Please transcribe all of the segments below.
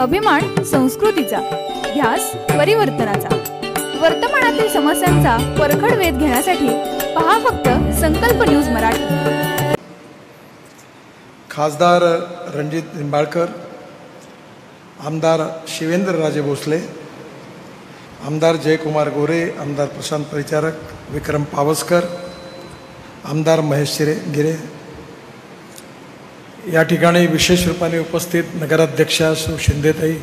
अभिमान संस्कृतीचा, ध्यास परिवर्तनाचा, वर्तमानातील समस्यांचा परखड वेध घेण्यासाठी पहा फक्त संकल्प न्यूज मराठी। खासदार रणजित निंबाळकर, आमदार शिवेंद्रराजे भोसले, आमदार जयकुमार गोरे, आमदार प्रशांत परिचारक, विक्रम पावसकर, आमदार महेश गिरे, या ठिकाणी विशेष रूपाने उपस्थित नगराध्यक्षा सु शिंदेताई,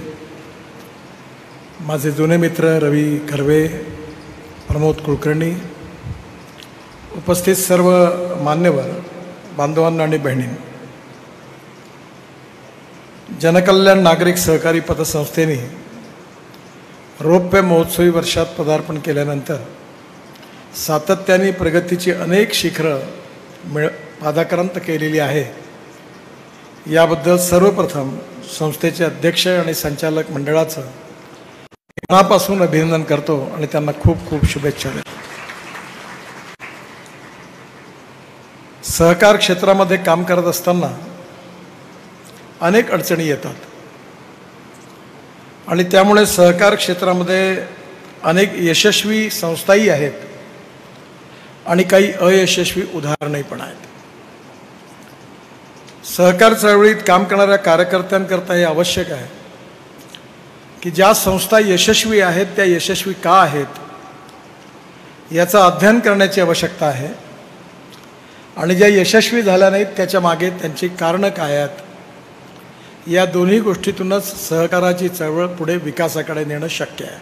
माझे जुने मित्र रवी कर्वे, प्रमोद कुलकर्णी, उपस्थित सर्व मान्यवर बांधवांना आणि बहिणींना, जनकल्याण नागरिक सहकारी पतसंस्थेने रौप्य महोत्सवी वर्षात पदार्पण केल्यानंतर सातत्याने प्रगतीची अनेक शिखरं पादाक्रांत केलेली आहे। याबद्दल सर्वप्रथम संस्थेचे अध्यक्ष आणि संचालक मंडळाचं मनापासून अभिनंदन करतो आणि त्यांना खूप खूप शुभेच्छा देतो। सहकार क्षेत्रामध्ये काम करत असताना अनेक अडचणी येतात आणि त्यामुळे सहकार क्षेत्रामध्ये अनेक यशस्वी संस्थाही आहेत आणि काही अयशस्वी उदाहरणंही पण आहेत। सहकार चळवळीत काम करणाऱ्या कार्यकर्त्यांकरता हे आवश्यक आहे की ज्या संस्था यशस्वी आहेत त्या यशस्वी का आहेत याचं अध्ययन करण्याची आवश्यकता आहे आणि ज्या यशस्वी झाल्या नाहीत त्याच्या मागे त्यांची कारणं काय आहेत, या दोन्ही गोष्टीतूनच सहकाराची चळवळ पुढे विकासाकडे नेणं शक्य आहे।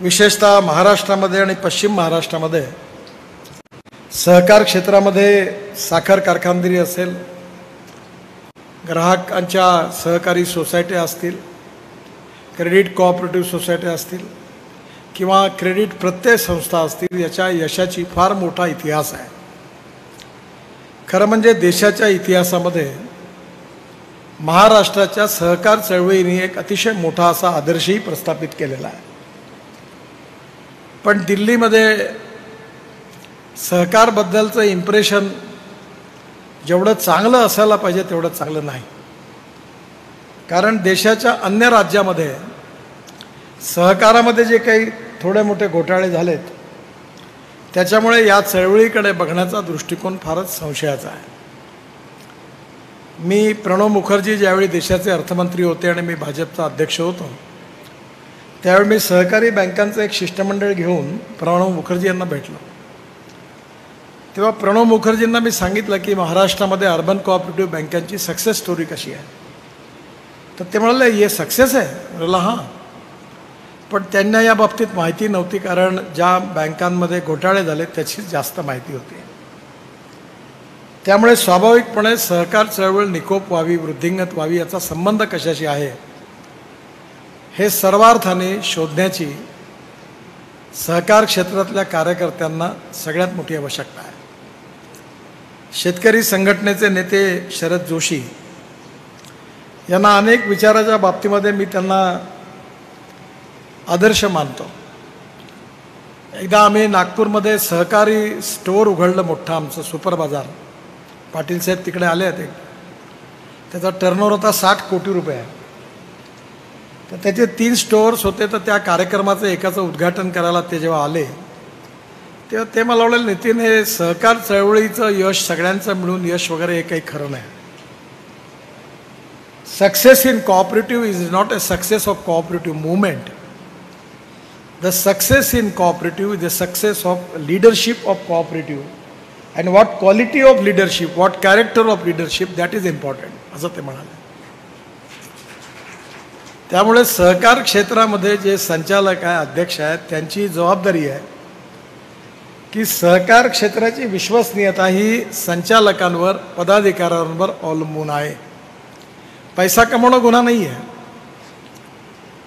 विशेषतः महाराष्ट्रामध्ये आणि पश्चिम महाराष्ट्रामध्ये सहकार क्षेत्रामध्ये साखर कारखानदारी असेल, ग्राहकांच्या सहकारी सोसायट्या असतील, क्रेडिट कोऑपरेटिव्ह सोसायट्या असतील किंवा क्रेडिट प्रत्यय संस्था असतील, याच्या यशाची फार मोठा इतिहास आहे। खरं म्हणजे देशाच्या इतिहासामध्ये महाराष्ट्राच्या सहकार चळवळीने एक अतिशय मोठा असा आदर्शही प्रस्थापित केलेला आहे। पण दिल्लीमध्ये सहकारबद्दलचं इम्प्रेशन जेवढं चांगलं असायला पाहिजे तेवढं चांगलं नाही, कारण देशाच्या अन्य राज्यामध्ये सहकारामध्ये जे काही थोडे मोठे घोटाळे झालेत त्याच्यामुळे या चळवळीकडे बघण्याचा दृष्टिकोन फारच संशयाचा आहे। मी प्रणव मुखर्जी ज्यावेळी देशाचे अर्थमंत्री होते आणि मी भाजपचा अध्यक्ष होतो त्यावेळी मी सहकारी बँकांचं एक शिष्टमंडळ घेऊन प्रणव मुखर्जी यांना भेटलो। तेव्हा प्रणव मुखर्जींना मी सांगितलं की महाराष्ट्रामध्ये अर्बन कोऑपरेटिव्ह बँकांची सक्सेस स्टोरी कशी आहे, तर ते म्हणाले ये सक्सेस आहे। म्हणाला हां, पण त्यांना या बाबतीत माहिती नव्हती, कारण ज्या बँकांमध्ये घोटाळे झाले त्याची जास्त माहिती होती। त्यामुळे स्वाभाविकपणे सहकार चळवळ निकोप व्हावी, वृद्धिंगत व्हावी याचा संबंध कशाशी आहे हे सर्वार्थाने शोधण्याची सहकार क्षेत्रातल्या कार्यकर्त्यांना सगळ्यात मोठी आवश्यकता आहे। शेतकरी संघटनेचे नेते शरद जोशी यांना अनेक विचाराच्या बाबतीमध्ये मी त्यांना आदर्श मानतो। एकदा आम्ही नागपूरमध्ये सहकारी स्टोअर उघडलं मोठं, आमचं सुपर बाजार, पाटील साहेब तिकडे आले होते। त्याचा टर्नओव्हर होता 60 कोटी रुपये, तर त्याचे 3 स्टोअर्स होते। तर त्या कार्यक्रमाचं एकाचं उद्घाटन करायला ते जेव्हा आले तेव्हा ते मला म्हणाले, नितीन हे सहकार चळवळीचं यश सगळ्यांचं मिळून यश वगैरे हे काही खरं नाही। Success in cooperative is not a success of cooperative movement. The success in cooperative is the success of leadership of cooperative, and what quality of leadership, what character of leadership, that is important, असं ते म्हणाले। त्यामुळे सहकार क्षेत्रामध्ये जे संचालक आहे, अध्यक्ष आहेत, त्यांची जबाबदारी आहे की सहकार क्षेत्राची विश्वसनीयता ही संचालकांवर, पदाधिकाऱ्यांवर अवलंबून आहे। पैसा कमवणं गुन्हा नाही आहे,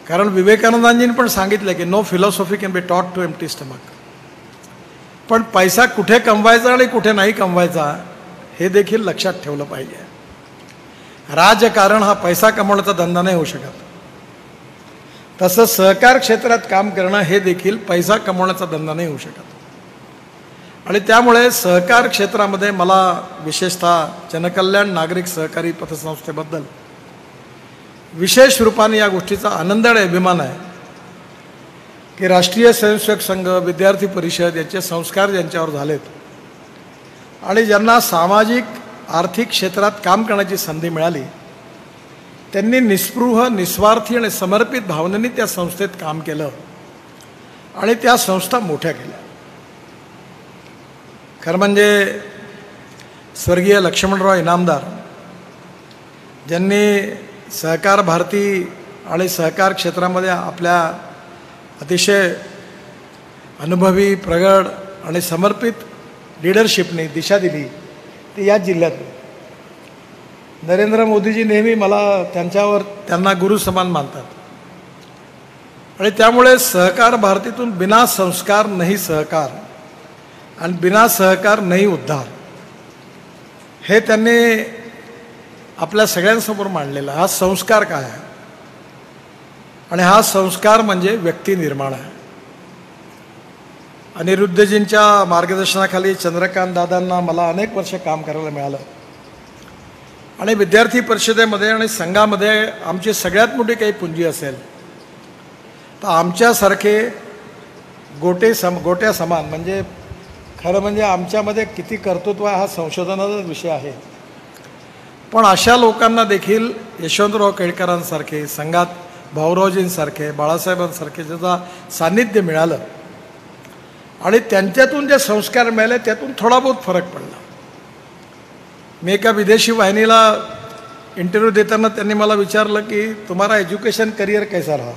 कारण विवेकानंदांजींनी पण सांगितलं की no philosophy can be taught to empty stomach. पण पैसा कुठे कमवायचा आणि कुठे नाही कमवायचा हे देखील लक्षात ठेवलं पाहिजे। राजकारण हा पैसा कमवण्याचा धंदा नाही होऊ शकत, तसं सहकार क्षेत्रात काम करणं हे देखील पैसा कमवण्याचा धंदा नाही होऊ शकत। आणि त्यामुळे सहकार क्षेत्रामध्ये मला विशेषतः जनकल्याण नागरिक सहकारी पतसंस्थेबद्दल विशेष रूपाने या गोष्टीचा आनंद आणि अभिमान आहे की राष्ट्रीय स्वयंसेवक संघ, विद्यार्थी परिषद याचे संस्कार ज्यांच्यावर झालेत आणि ज्यांना सामाजिक आर्थिक क्षेत्रात काम करण्याची संधी मिळाली, त्यांनी निस्पृह, निस्वार्थी आणि समर्पित भावनेने त्या संस्थेत काम केलं आणि त्या संस्था मोठ्या केल्या. खरं म्हणजे स्वर्गीय लक्ष्मणराव इनामदार ज्यांनी सहकार भारती आणि सहकार क्षेत्रामध्ये आपल्या अतिशय अनुभवी, प्रगड आणि समर्पित लीडरशिपने दिशा दिली, ती याच जिल्ह्यात. नरेंद्र मोदीजी नेहमी मला त्यांना गुरु समान मानतात आणि त्यामुळे सहकार भारतीतून बिना संस्कार नाही सहकार आणि बिना सहकार नाही उद्धार, हे त्यांनी आपल्या सगळ्यांसमोर मांडलेला. हा संस्कार काय आहे? आणि हा संस्कार म्हणजे व्यक्ती निर्माण आहे. अनिरुद्धजींच्या मार्गदर्शनाखाली चंद्रकांत दादांना मला अनेक वर्ष काम करायला मिळालं आणि विद्यार्थी परिषदेमध्ये आणि संघामध्ये आमची सगळ्यात मोठी काही पुंजी असेल तर आमच्यासारखे गोट्या समान, म्हणजे खरं म्हणजे आमच्यामध्ये किती कर्तृत्व आहे हा संशोधनाचाच विषय आहे, पण अशा लोकांना देखील यशवंतराव केळकरांसारखे, संघात भाऊरावजींसारखे, बाळासाहेबांसारखे ज्याचा सान्निध्य मिळालं आणि त्यांच्यातून जे संस्कार मिळाले त्यातून थोडा बहुत फरक पडला. मी एका विदेशी वाहिनीला इंटरव्ह्यू देताना त्यांनी मला विचारलं की तुम्हारा एजुकेशन करियर कैसा रहा?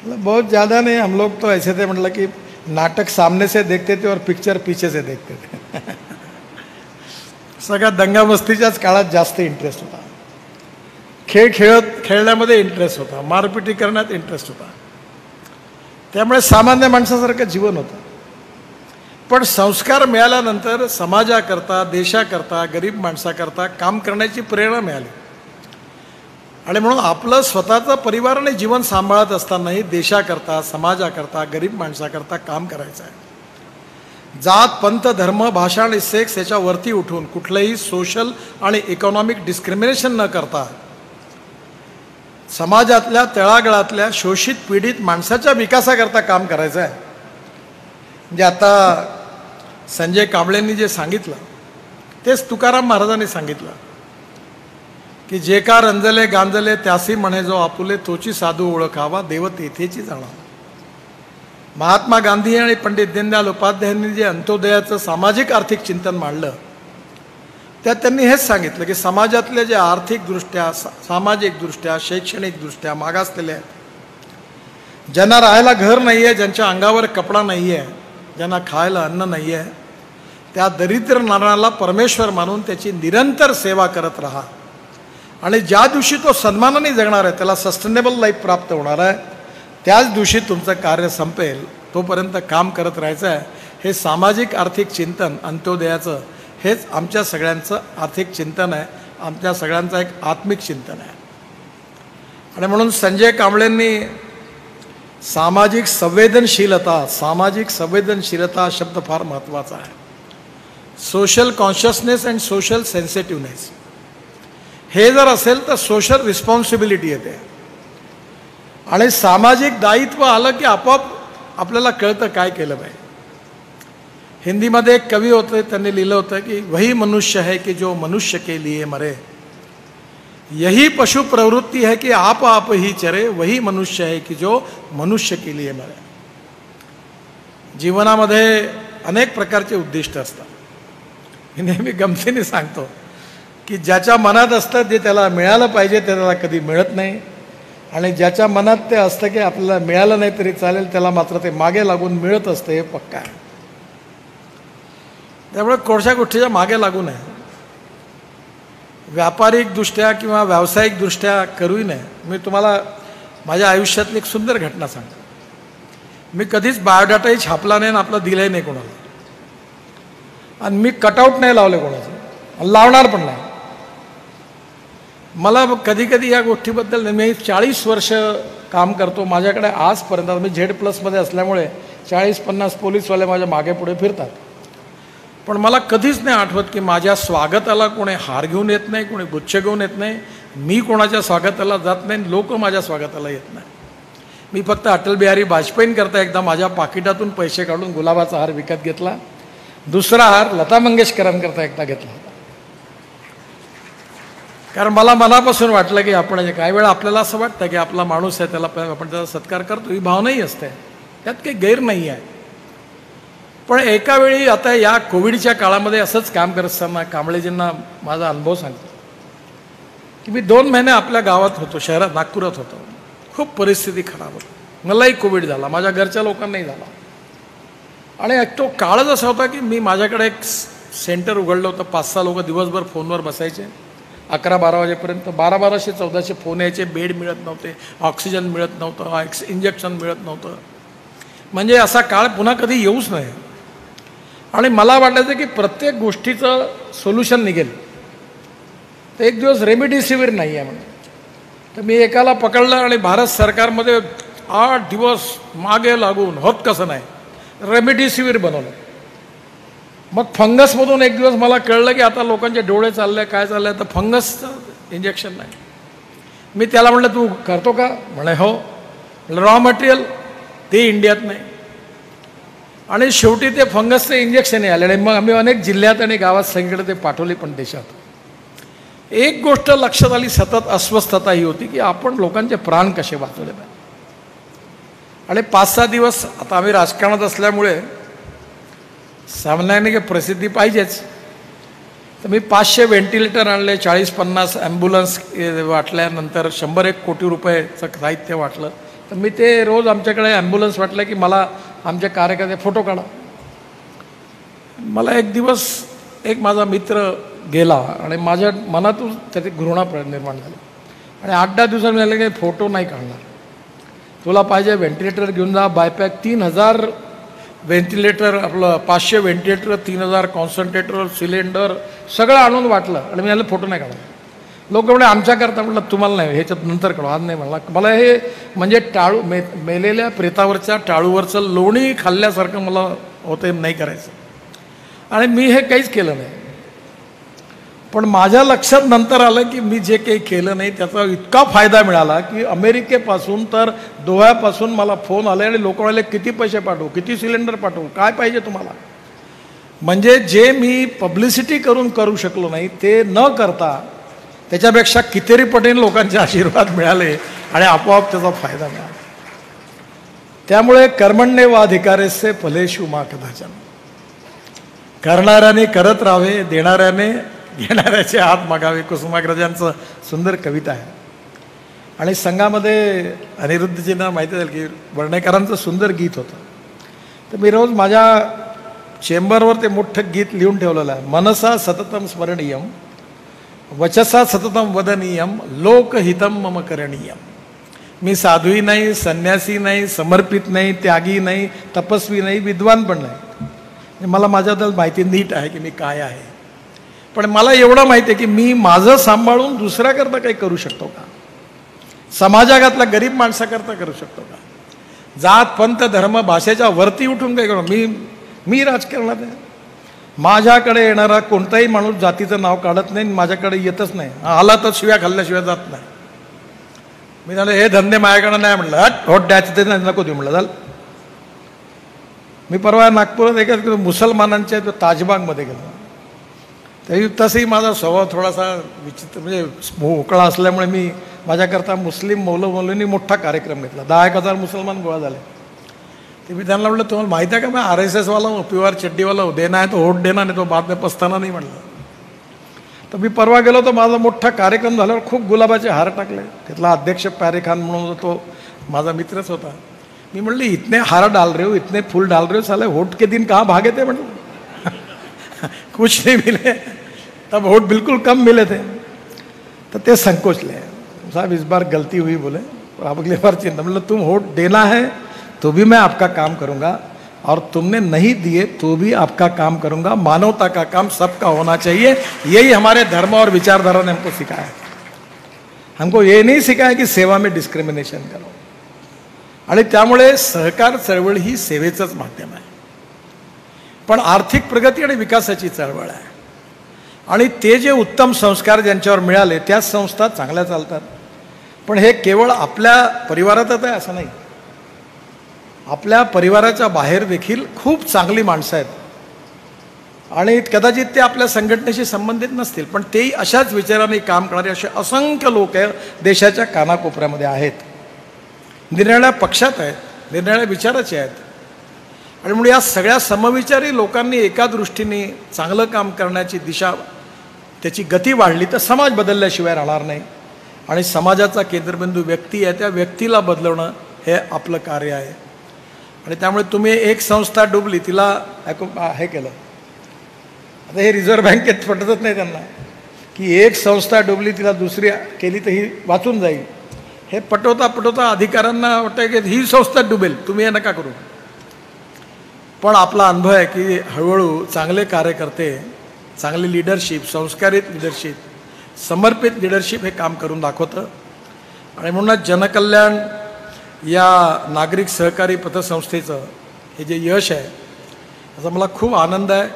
मतलब बहुत ज़्यादा नहीं, हम लोग तो ऐसे थे, मतलब कि नाटक सामने से देखते थे और पिक्चर पीछे से देखते थे. सगळ्या दंगामस्तीच्याच काळात जास्त इंटरेस्ट होता, खेळण्यामध्ये इंटरेस्ट होता, मारपिटी करण्यात इंटरेस्ट होता, त्यामुळे सामान्य माणसासारखं जीवन होतं. पण संस्कार मिळाल्यानंतर समाजाकरता, देशाकरता, गरीब माणसाकरता काम करण्याची प्रेरणा मिळाली आणि म्हणून आपलं स्वतःचं परिवाराने जीवन सांभाळत असतानाही देशाकरता, समाजाकरता, गरीब माणसाकरता काम करायचं आहे. जात, पंथ, धर्म, भाषा आणि सेक्स याच्यावरती उठून कुठलंही सोशल आणि इकॉनॉमिक डिस्क्रिमिनेशन न करता समाजातल्या तळागाळातल्या शोषित पीडित माणसाच्या विकासाकरता काम करायचं आहे. म्हणजे आता संजय कांबळेंनी जे सांगितलं तेच तुकाराम महाराजांनी सांगितलं की जे का रंजले गांजले त्यासी म्हणे जो आपुले तोची साधू ओळखावा देव तेथेची जाणा. महात्मा गांधी आणि पंडित दीनदयाल उपाध्यायांनी जे अंत्योदयाचं सामाजिक आर्थिक चिंतन मांडलं त्यात त्यांनी हेच सांगितलं की समाजातले जे आर्थिकदृष्ट्या, सामाजिकदृष्ट्या, शैक्षणिकदृष्ट्या मागासलेले आहेत, ज्यांना राहायला घर नाही आहे, ज्यांच्या अंगावर कपडा नाही आहे, ज्यांना खायला अन्न नाही आहे, त्या दरिद्र नारायणाला परमेश्वर मानून त्याची निरंतर सेवा करत राहा आणि ज्या दिवशी तो सन्मानाने जगणार आहे, त्याला सस्टेनेबल लाईफ प्राप्त होणार आहे, त्याच दिवशी तुमचं कार्य संपेल, तोपर्यंत काम करत राहायचं आहे. हे सामाजिक आर्थिक चिंतन अंत्योदयाचं हेच आमच्या सगळ्यांचं आर्थिक चिंतन आहे, आमच्या सगळ्यांचं एक आत्मिक चिंतन आहे. आणि म्हणून संजय कांबळेंनी सामाजिक संवेदनशीलता हा शब्द फार महत्त्वाचा आहे. सोशल कॉन्शियसनेस अँड सोशल सेन्सिटिव्हनेस हे जर असेल तर सोशल रिस्पॉन्सिबिलिटी येते आणि सामाजिक दायित्व आलं की आपोआप आपल्याला कळतं काय केलं पाहिजे. हिंदीमध्ये एक कवी होते, त्यांनी लिहिलं होतं की वही मनुष्य है कि जो मनुष्य के लिए मरे, यही पशु प्रवृत्ति है कि आप ही चरे, वही मनुष्य है कि जो मनुष्य के लिए मरे. जीवनामध्ये अनेक प्रकारचे उद्दिष्ट असतात. मी नेहमी गमतीने सांगतो की ज्याच्या मनात असतं जे त्याला मिळालं पाहिजे ते त्याला कधी मिळत नाही आणि ज्याच्या मनात ते असतं की आपल्याला मिळालं नाही तरी चालेल त्याला मात्र ते मागे लागून मिळत असतं, हे पक्का आहे. त्यामुळे कोणत्या गोष्टीच्या मागे लागू नये, व्यापारिकदृष्ट्या किंवा व्यावसायिकदृष्ट्या करूही नये. मी तुम्हाला माझ्या आयुष्यातली एक सुंदर घटना सांगतो. मी कधीच बायोडाटाही छापला नाही आणि आपला दिलाही नाही कोणाला, आणि मी कटआउट नाही लावले कोणाचं, लावणार पण नाही. मला कधी कधी या गोष्टीबद्दल, मी 40 वर्ष काम करतो, माझ्याकडे आजपर्यंत, मी Z+मध्ये असल्यामुळे 40-50 पोलीसवाले माझ्या मागे पुढे फिरतात, पण मला कधीच नाही आठवत की माझ्या स्वागताला कोणी हार घेऊन येत नाही, कोणी गुच्छ घेऊन येत नाही, मी कोणाच्या स्वागताला जात नाही, लोक माझ्या स्वागताला येत नाही. मी फक्त अटल बिहारी वाजपेयींकरता एकदा माझ्या पाकिटातून पैसे काढून गुलाबाचा हार विकत घेतला. दुसरा हार लता मंगेशकरांकरता एकदा घेतला होता. कारण मला मनापासून वाटलं की आपण काही वेळा आपल्याला असं वाटतं की आपला माणूस आहे, त्याला आपण त्याचा सत्कार करतो, ही भावनाही असते, त्यात काही गैर नाही आहे. पण एका वेळी आता या कोविडच्या काळामध्ये असंच काम करत असताना कांबळेजींना माझा अनुभव सांगतो की मी 2 महिने आपल्या गावात होतो, शहरात नागपुरात होतो. खूप परिस्थिती खराब होती. मलाही कोविड झाला, माझ्या घरच्या लोकांनाही झाला. आणि तो काळच असा होता की मी माझ्याकडे एक सेंटर उघडलं होतं. 5-6 लोक दिवसभर फोनवर बसायचे 11-12 वाजेपर्यंत. 1200-1400 फोन यायचे. बेड मिळत नव्हते, ऑक्सिजन मिळत नव्हतं, इंजेक्शन मिळत नव्हतं. म्हणजे असा काळ पुन्हा कधी येऊच नाही. आणि मला वाटायचं की प्रत्येक गोष्टीचं सोल्युशन निघेल. तर एक दिवस रेमडेसिवीर नाही आहे म्हणून तर मी एकाला पकडलं आणि भारत सरकारमध्ये 8 दिवस मागे लागून होत कसं नाही रेमडेसिवीर बनवलं. मग फंगसमधून एक दिवस मला कळलं की आता लोकांचे डोळे चालले, काय चाललंय, तर फंगसचं इंजेक्शन नाही. मी त्याला म्हटलं तू करतो का? म्हणे हो. रॉ मटेरियल ते इंडियात नाही. आणि शेवटी ते फंगसचं इंजेक्शनही आले. आणि मग आम्ही अनेक जिल्ह्यात आणि गावात सगळीकडे ते पाठवले पण देशात. एक गोष्ट लक्षात आली, सतत अस्वस्थता ही होती की आपण लोकांचे प्राण कसे वाचवले पाहिजे. आणि 5-6 दिवस आता आम्ही राजकारणात असल्यामुळे सामान्याने प्रसिद्धी पाहिजेच. तर मी 500 व्हेंटिलेटर आणले, 40-50 ॲम्ब्युलन्स वाटल्यानंतर 100-1 कोटी रुपयाचं साहित्य वाटलं. तर मी ते रोज आमच्याकडे ॲम्ब्युलन्स वाटलं की मला आमच्या कार्यकर्ते फोटो काढा. मला एक दिवस एक माझा मित्र गेला आणि माझ्या मनातून त्याची घृणा निर्माण झाली. आणि 8-10 दिवसांनी झाले की फोटो नाही काढणार, तुला पाहिजे व्हेंटिलेटर घेऊन जा. बायपॅक 3000 व्हेंटिलेटर, आपलं 500 व्हेंटिलेटर, 3000 कॉन्सन्ट्रेटर, सिलेंडर सगळं आणून वाटलं. आणि मी याला फोटो नाही काढला. लोक म्हणजे आमच्याकरता म्हटलं तुम्हाला नाही, ह्याच्यात नंतर काढू, आज नाही म्हणला. मला हे म्हणजे टाळू मेलेल्या प्रेतावरच्या टाळूवरचं लोणी खाल्ल्यासारखं मला होतं, नाही करायचं. आणि मी हे काहीच केलं नाही. पण माझ्या लक्षात नंतर आलं की मी जे काही केलं नाही त्याचा इतका फायदा मिळाला की अमेरिकेपासून तर दोह्यापासून मला फोन आले आणि लोक म्हणाले किती पैसे पाठवू, किती सिलेंडर पाठवू, काय पाहिजे तुम्हाला. म्हणजे जे मी पब्लिसिटी करू शकलो नाही ते न करता त्याच्यापेक्षा कितीतरी पटीने लोकांचे आशीर्वाद मिळाले आणि आपोआप त्याचा फायदा मिळाला. त्यामुळे कर्मण्येवाधिकारस्ते फलेषु मा कदाचन. करणाऱ्याने करत राहावे, देणाऱ्याने घेणाऱ्याचे हात मागावे, कुसुमाग्रजांचं सुंदर कविता आहे. आणि संघामध्ये अनिरुद्धजींना माहिती झालं की वर्णेकरांचं सुंदर गीत होतं. तर मी रोज माझ्या चेंबरवर ते मोठं गीत लिहून ठेवलेलं आहे. मनसा सततम स्मरणीयम, वचसा सततम वदनीयम, लोकहितम मम करणीयम. मी साधूही नाही, संन्यासी नाही, समर्पित नाही, त्यागी नाही, तपस्वी नाही, विद्वान पण नाही. मला माझ्याबद्दल माहिती नीट आहे की मी काय आहे. पण मला एवढं माहिती आहे की मी माझं सांभाळून दुसऱ्याकरता काही करू शकतो का, समाजातल्या गरीब माणसाकरता करू शकतो का, जात पंथ धर्म भाषेच्या वरती उठून काही करू. मी राजकारणात आहे. माझ्याकडे येणारा कोणताही माणूस जातीचं नाव काढत नाही, माझ्याकडे येतच नाही. आला तर शिव्या खाल्ल्याशिवाय जात नाही. मी झालं हे धंदे माझ्याकडे नाही म्हटलं, हट होट द्यायचं ते नको देऊ म्हटलं. झालं. मी परवा नागपुरात एका मुसलमानांच्या ताजबागमध्ये गेलो. तरी तसंही माझा स्वभाव थोडासा विचित्र, म्हणजे मोकळा असल्यामुळे मी माझ्याकरता मुस्लिम मौलवींनी मोठा कार्यक्रम घेतला. 10,000 मुसलमान गोळा झाले. ते मी त्यांना म्हटलं तुम्हाला माहिती आहे का मैं RSS वाला हूँ, प्युअर चड्डीवाला हूँ, देना है तो वोट देना, नाही तो बाद में पस्ताना नाही म्हटलं. तर मी परवा गेलो तर माझा मोठा कार्यक्रम झाल्यावर खूप गुलाबाचे हार टाकले. तिथला अध्यक्ष प्यारे खान म्हणून तो माझा मित्रच होता. मी म्हटलं इतने हार डाल रहे हो, इतने फूल डाल रहे हो, साले वोट के दिन कहाँ भागे थे म्हटलं. कुछ नहीं मिले, तब वोट बिल्कुल कम मिले थे. तो ते संकोचले. साहब इस बार गलती हुई बोले, अब अगली बार चिंता. मतलब तुम वोट देना है तो भी मैं आपका काम करूंगा, और तुमने नहीं दिए तो भी आपका काम करूंगा. मानवता का काम सबका होना चाहिए. यही हमारे धर्म और विचारधारा ने हमको सिखाया है. हमको ये नहीं सिखाया कि सेवा में डिस्क्रिमिनेशन करो. आणि त्यामुळे सहकार चळवळ ही सेवेचंच माध्यम आहे, पण आर्थिक प्रगती आणि विकासाची चळवळ आहे. आणि ते जे उत्तम संस्कार ज्यांच्यावर मिळाले त्याच संस्था चांगल्या चालतात. पण हे केवळ आपल्या परिवारातच आहे असं नाही. आपल्या परिवाराच्या बाहेर देखील खूप चांगली माणसं आहेत आणि कदाचित ते आपल्या संघटनेशी संबंधित नसतील, पण तेही अशाच विचाराने काम करणारे असे असंख्य लोक देशाच्या कानाकोपऱ्यामध्ये आहेत. निरनिराळ्या पक्षात आहेत, निरनिराळ्या विचाराचे आहेत. आणि म्हणून या सगळ्या समविचारी लोकांनी एका दृष्टीने चांगलं काम करण्याची दिशा, त्याची गती वाढली तर समाज बदलल्याशिवाय राहणार नाही. आणि समाजाचा केंद्रबिंदू व्यक्ती आहे, त्या व्यक्तीला बदलवणं हे आपलं कार्य आहे. आणि त्यामुळे तुम्ही एक संस्था डुबली तिला हे केलं. आता हे रिझर्व्ह बँकेत पटतच नाही त्यांना की एक संस्था डुबली तिला दुसरी केली तर ही वाचून जाईल. हे पटवता अधिकाऱ्यांना वाटतं की ही संस्था डुबेल, तुम्ही हे नका करू. पण आपला अनुभव आहे की हळूहळू चांगले कार्यकर्ते, चांगली लिडरशिप, संस्कारित लिडरशिप, समर्पित लिडरशिप हे काम करून दाखवतं. आणि म्हणूनच जनकल्याण या नागरिक सहकारी पतसंस्थेचं हे जे यश आहे याचा मला खूप आनंद आहे.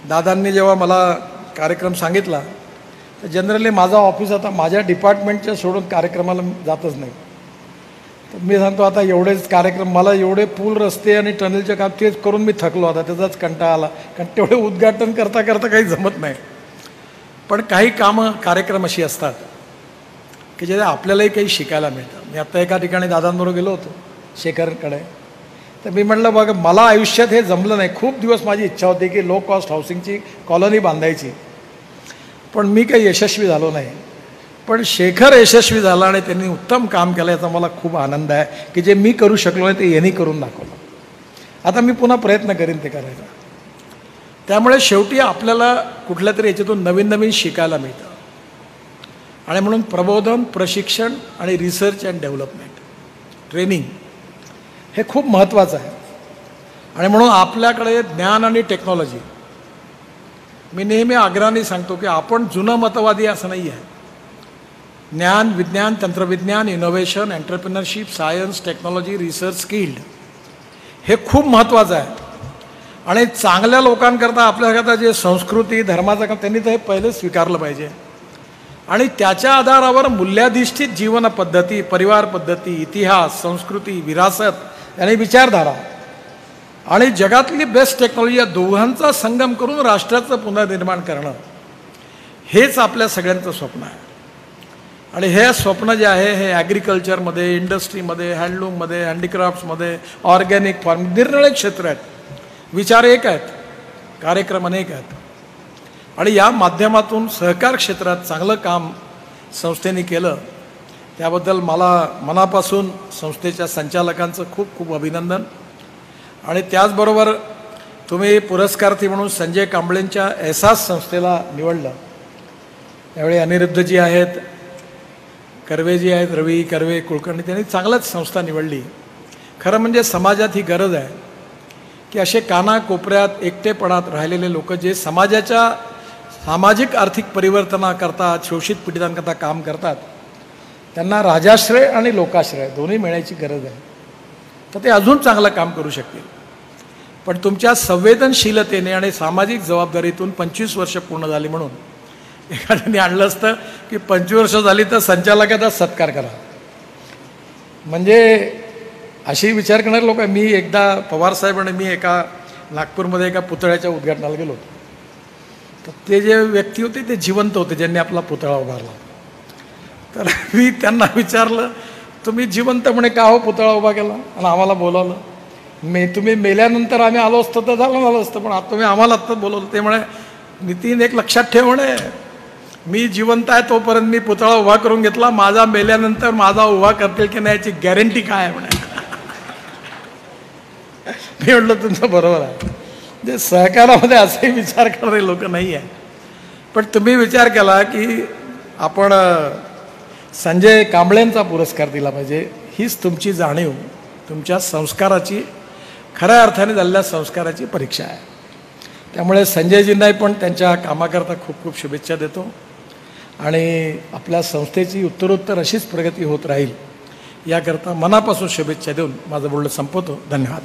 दादांनी जेव्हा मला कार्यक्रम सांगितला तर जनरली माझा ऑफिस आता माझ्या डिपार्टमेंटच्या सोडून कार्यक्रमाला जातच नाही. तर मी सांगतो आता एवढेच कार्यक्रम, मला एवढे पूल रस्ते आणि टनेलचे काम तेच करून मी थकलो. आता त्याचाच कंटाळा आला, कारण तेवढे उद्घाटन करता करता काही जमत नाही. पण काही कामं कार्यक्रम अशी असतात की जे आपल्यालाही काही शिकायला मिळतं. मी आत्ता एका ठिकाणी दादांबरोबर गेलो होतो शेखरकडे, तर मी म्हटलं बघा मला आयुष्यात हे जमलं नाही. खूप दिवस माझी इच्छा होती की लो कॉस्ट हाऊसिंगची कॉलनी बांधायची, पण मी काही यशस्वी झालो नाही. पण शेखर यशस्वी झाला आणि त्यांनी उत्तम काम केलं याचा मला खूप आनंद आहे की जे मी करू शकलो नाही ते यांनी करून दाखवलं. आता मी पुन्हा प्रयत्न करीन ते करायचा. त्यामुळे शेवटी आपल्याला कुठल्या तरी याच्यातून नवीन नवीन शिकायला मिळतं. आणि म्हणून प्रबोधन, प्रशिक्षण आणि रिसर्च अँड डेव्हलपमेंट, ट्रेनिंग हे खूप महत्त्वाचं आहे. आणि म्हणून आपल्याकडे ज्ञान आणि टेक्नॉलॉजी, मी नेहमी आग्रहाने सांगतो की आपण जुनं मतवादी असं नाही आहे. ज्ञान, विज्ञान, तंत्रविज्ञान, innovation, entrepreneurship, science, technology, research, skilled हे खूप महत्त्वाचं आहे. आणि चांगल्या लोकांकरता आपल्याकरता जे संस्कृती धर्माचं काम त्यांनी तर हे पहिलं स्वीकारलं पाहिजे. आणि त्याच्या आधारावर मूल्याधिष्ठित जीवन पद्धती, परिवार पद्धती, इतिहास, संस्कृती, विरासत आणि विचारधारा आणि जगातली बेस्ट टेक्नॉलॉजी या दोघांचा संगम करून राष्ट्राचं पुनर्निर्माण करणं हेच आपल्या सगळ्यांचं स्वप्न आहे. आणि हे स्वप्न जे आहे हे ॲग्रिकल्चरमध्ये, इंडस्ट्रीमध्ये, हँडलूममध्ये, हँडीक्राफ्ट्समध्ये, ऑर्गॅनिक फार्मिंग, निरनिराळे क्षेत्र आहेत. विचार एक आहेत, कार्यक्रम अनेक आहेत. आणि या माध्यमातून सहकार क्षेत्रात चांगलं काम संस्थेने केलं त्याबद्दल मला मनापासून संस्थेच्या संचालकांचं खूप खूप अभिनंदन. आणि त्याचबरोबर तुम्ही पुरस्कार्थी म्हणून संजय कांबळेंच्या एहसास संस्थेला निवडलं. त्यावेळी अनिरुद्धजी आहेत, कर्वेजी आहेत, रवी कर्वे, कुलकर्णी, त्यांनी चांगलंच संस्था निवडली. खरं म्हणजे समाजात ही गरज आहे की असे कानाकोपऱ्यात एकटेपणात राहिलेले लोक जे समाजाच्या सामाजिक आर्थिक परिवर्तनाकरता, शोषित पीडितांकरता काम करतात, त्यांना राजाश्रय आणि लोकाश्रय दोन्ही मिळायची गरज आहे. तर ते अजून चांगलं काम करू शकतील. पण तुमच्या संवेदनशीलतेने आणि सामाजिक जबाबदारीतून 25 वर्ष पूर्ण झाली म्हणून एखाद्याने आणलं असतं की 25 वर्ष झाली तर संचालकाचा सत्कार करा. म्हणजे अशी विचार करणारे लोक. मी एकदा पवारसाहेब आणि मी एका नागपूरमध्ये एका पुतळ्याच्या उद्घाटनाला गेलो होतो. तर ते जे व्यक्ती होते ते जिवंत होते ज्यांनी आपला पुतळा उभारला. तर मी त्यांना विचारलं तुम्ही जिवंत म्हणे का हो पुतळा उभा केला आणि आम्हाला बोलावलं. तुम्ही मेल्यानंतर आम्ही आलो असतो तर झालं असतं, पण आता तुम्ही आम्हाला आत्ताच बोलवलं. ते म्हणे नितीन एक लक्षात ठेव म्हणे, मी जिवंत आहे तोपर्यंत मी पुतळा उभा करून घेतला, माझा मेल्यानंतर माझा उभा करतील की नाही याची गॅरंटी काय आहे म्हणे. मी म्हटलं तुमचं बरोबर आहे. म्हणजे सहकारामध्ये असेही विचार करणारे लोक नाही आहे. पण तुम्ही विचार केला की आपण संजय कांबळेंचा पुरस्कार दिला पाहिजे. हीच तुमची जाणीव, तुमच्या संस्काराची, खऱ्या अर्थाने झालेल्या संस्काराची परीक्षा आहे. त्यामुळे संजयजींनाही पण त्यांच्या कामाकरता खूप खूप शुभेच्छा देतो. आणि आपल्या संस्थेची उत्तरोत्तर अशीच प्रगती होत राहील याकरता मनापासून शुभेच्छा देऊन माझं बोलणं संपवतो. धन्यवाद.